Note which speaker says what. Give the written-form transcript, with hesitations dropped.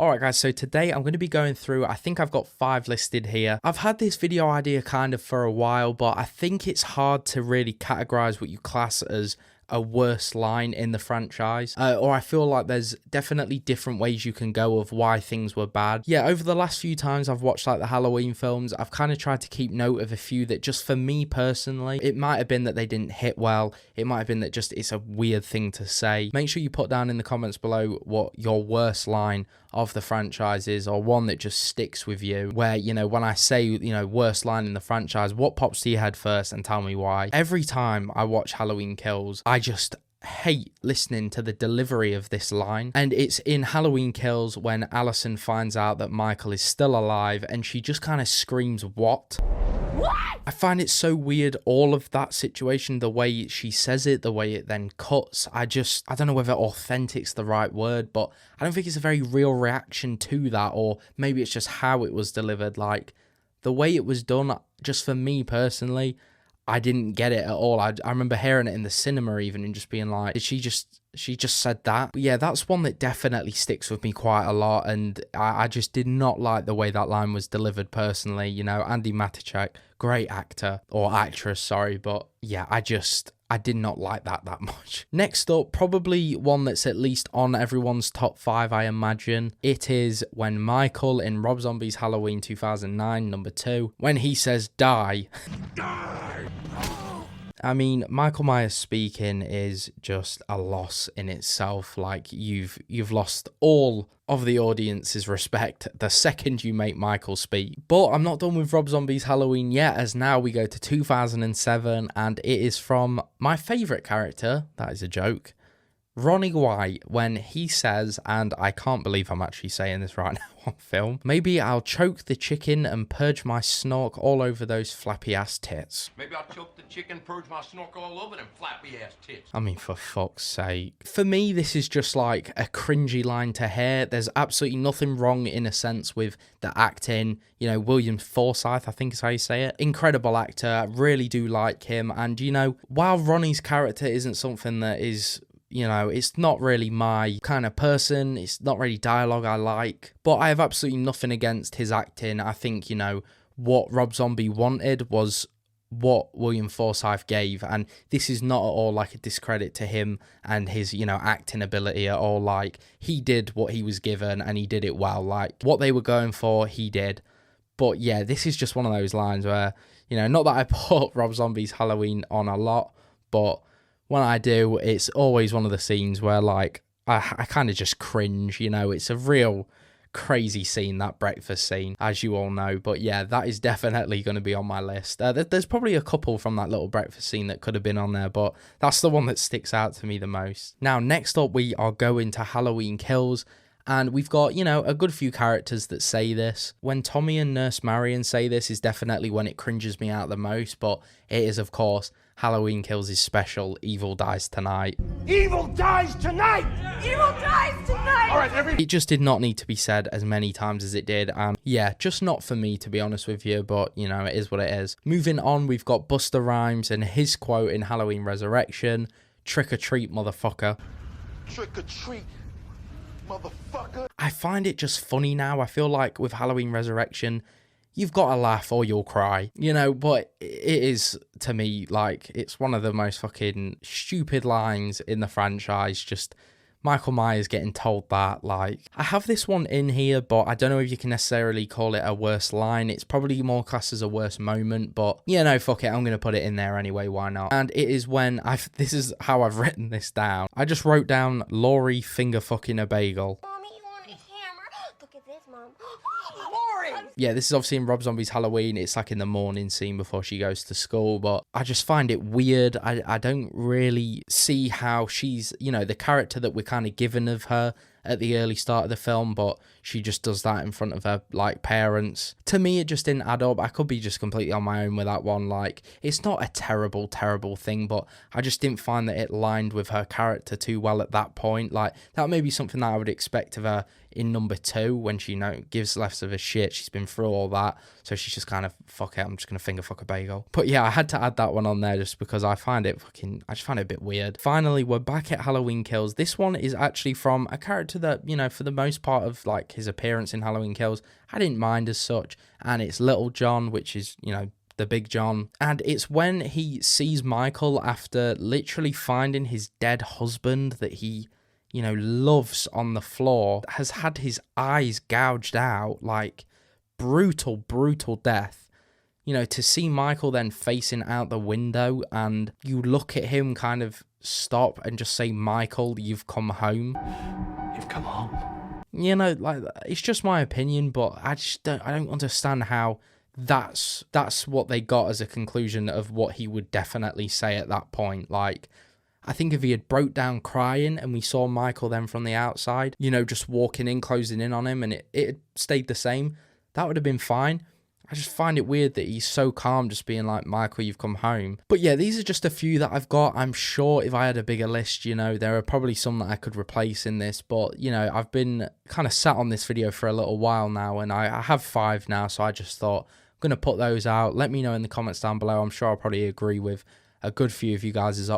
Speaker 1: Alright guys, so today I'm going to be going through, I think I've got 5 listed here. I've had this video idea kind of for a while, but I think it's hard to really categorize what you class as a worst line in the franchise, or I feel like there's definitely different ways you can go of why things were bad. Yeah, over the last few times I've watched like the Halloween films, I've kind of tried to keep note of a few that just for me personally, it might have been that they didn't hit well, it might have been that just it's a weird thing to say. Make sure you put down in the comments below what your worst line of the franchise is, or one that just sticks with you, where, you know, when I say, you know, worst line in the franchise, what pops to your head first and tell me why. Every time I watch Halloween Kills, I just hate listening to the delivery of this line, and it's in Halloween Kills when Allison finds out that Michael is still alive and she just kind of screams, "What?" I find it so weird, all of that situation, the way she says it, the way it then cuts. I don't know whether authentic's the right word, but I don't think it's a very real reaction to that, or maybe it's just how it was delivered. Like, the way it was done, just for me personally, I didn't get it at all. I remember hearing it in the cinema even and just being like, did she just said that? But yeah, that's one that definitely sticks with me quite a lot, and I just did not like the way that line was delivered personally. You know, Andy Matichak, great actor, or actress, sorry, but yeah, I did not like that much. Next up, probably one that's at least on everyone's top 5, I imagine. It is when Michael in Rob Zombie's Halloween 2009, number 2, when he says, "Die." Die! I mean, Michael Myers speaking is just a loss in itself. Like, you've lost all of the audience's respect the second you make Michael speak. But I'm not done with Rob Zombie's Halloween yet, as now we go to 2007, and it is from my favourite character, that is a joke, Ronnie White, when he says, and I can't believe I'm actually saying this right now on film, "Maybe I'll choke the chicken and purge my snork all over those flappy ass tits."
Speaker 2: Maybe I'll choke the chicken, purge my snork all over them flappy ass tits.
Speaker 1: I mean, for fuck's sake. For me, this is just like a cringy line to hear. There's absolutely nothing wrong in a sense with the acting. You know, William Forsythe, I think is how you say it. Incredible actor. I really do like him. And, you know, while Ronnie's character isn't something that is, you know, it's not really my kind of person. It's not really dialogue I like. But I have absolutely nothing against his acting. I think, you know, what Rob Zombie wanted was what William Forsythe gave. And this is not at all like a discredit to him and his, you know, acting ability at all. Like, he did what he was given and he did it well. Like, what they were going for, he did. But yeah, this is just one of those lines where, you know, not that I put Rob Zombie's Halloween on a lot, but when I do, it's always one of the scenes where, like, I kind of just cringe, you know. It's a real crazy scene, that breakfast scene, as you all know. But yeah, that is definitely going to be on my list. There's probably a couple from that little breakfast scene that could have been on there, but that's the one that sticks out to me the most. Now, next up, we are going to Halloween Kills. And we've got, you know, a good few characters that say this. When Tommy and Nurse Marion say this is definitely when it cringes me out the most, but it is, of course, Halloween Kills' special, "Evil Dies Tonight."
Speaker 2: Evil dies tonight!
Speaker 3: Evil dies tonight!
Speaker 2: All right,
Speaker 1: It just did not need to be said as many times as it did. And yeah, just not for me, to be honest with you, but, you know, it is what it is. Moving on, we've got Busta Rhymes and his quote in Halloween Resurrection, "Trick or treat, motherfucker."
Speaker 4: Trick or treat, motherfucker.
Speaker 1: I find it just funny now. I feel like with Halloween Resurrection, you've got to laugh or you'll cry, you know, but it is, to me, like, it's one of the most fucking stupid lines in the franchise. Just Michael Myers getting told that. Like, I have this one in here, but I don't know if you can necessarily call it a worst line. It's probably more classed as a worst moment, but, you know, fuck it, I'm going to put it in there anyway, why not? And it is when this is how I've written this down. I just wrote down Laurie finger fucking a bagel.
Speaker 3: Mommy, you want a hammer? Look at this, Mom.
Speaker 1: Yeah, this is obviously in Rob Zombie's Halloween. It's like in the morning scene before she goes to school, but I just find it weird. I don't really see how she's, you know, the character that we're kind of given of her at the early start of the film, but she just does that in front of her, like, parents. To me, it just didn't add up. I could be just completely on my own with that one. Like, it's not a terrible thing, but I just didn't find that it lined with her character too well at that point. Like, that may be something that I would expect of her, in number 2 when she, gives less of a shit. She's been through all that, so she's just kind of, fuck it, I'm just gonna finger fuck a bagel. But yeah, I had to add that one on there just because I just find it a bit weird. Finally, we're back at Halloween Kills. This one is actually from a character that, for the most part of like his appearance in Halloween Kills, I didn't mind as such, and it's Little John, which is, the Big John. And it's when he sees Michael after literally finding his dead husband that he, loves on the floor, has had his eyes gouged out, like brutal death. To see Michael then facing out the window and you look at him kind of stop and just say, Michael, you've come home.
Speaker 5: You've come home.
Speaker 1: Like, it's just my opinion, but I don't understand how that's what they got as a conclusion of what he would definitely say at that point. Like, I think if he had broke down crying and we saw Michael then from the outside, just walking in, closing in on him, and it stayed the same, that would have been fine. I just find it weird that he's so calm, just being like, Michael, you've come home. But yeah, these are just a few that I've got. I'm sure if I had a bigger list, there are probably some that I could replace in this. But, I've been kind of sat on this video for a little while now, and I have 5 now, so I just thought I'm going to put those out. Let me know in the comments down below. I'm sure I'll probably agree with a good few of you guys'